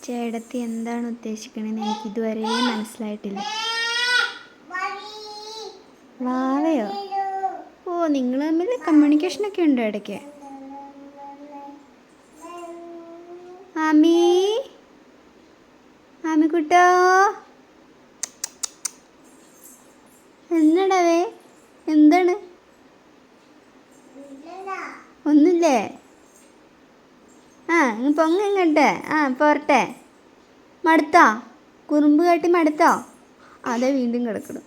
ചേട്ടത്തി എന്താണ് ഉദ്ദേശിക്കണമെന്ന് എനിക്കിതുവരെ മനസ്സിലായിട്ടില്ല. വാവയോ? ഓ, നിങ്ങൾ തമ്മിൽ കമ്മ്യൂണിക്കേഷനൊക്കെ ഉണ്ട് ഇടയ്ക്ക്. ആമി, ആമിക്കുട്ടോ, എന്നടവേ, എന്താണ്? ഒന്നുമില്ലേ? പൊങ്ങ ഇങ്ങോട്ട്. പോരട്ടെ. മടുത്തോ? കുറുമ്പ് കാട്ടി മടുത്തോ? അതെ, വീണ്ടും കിടക്കണം.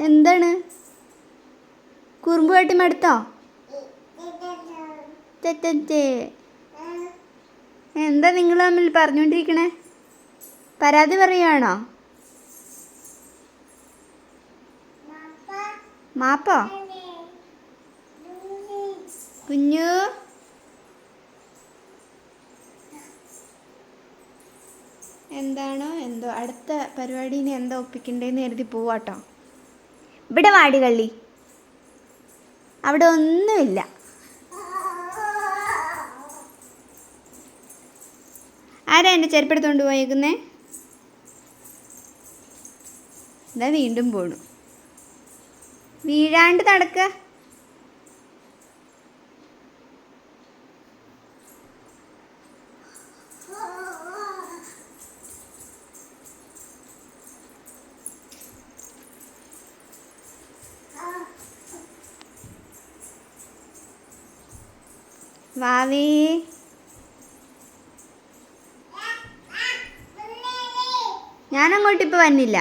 എന്താണ്? കുറുമ്പ് കാട്ടി മടുത്തോ? എന്താ നിങ്ങൾ തമ്മിൽ പറഞ്ഞുകൊണ്ടിരിക്കണേ? പരാതി പറയുകയാണോ? മാപ്പോ? കുഞ്ഞു, എന്താണോ എന്തോ അടുത്ത പരിപാടീനെ എന്താ ഒപ്പിക്കണ്ടേന്ന് കരുതി പോവാട്ടോ. ഇവിടെ വാടി കള്ളി, അവിടെ ഒന്നുമില്ല. ആരാ എൻ്റെ ചെരുപ്പെടുത്തോണ്ട് പോയേക്കുന്നേ? എന്താ വീണ്ടും പോണു. വീഴാണ്ട് നടക്ക. വാവേ, ഞാനങ്ങോട്ടിപ്പോൾ വന്നില്ല.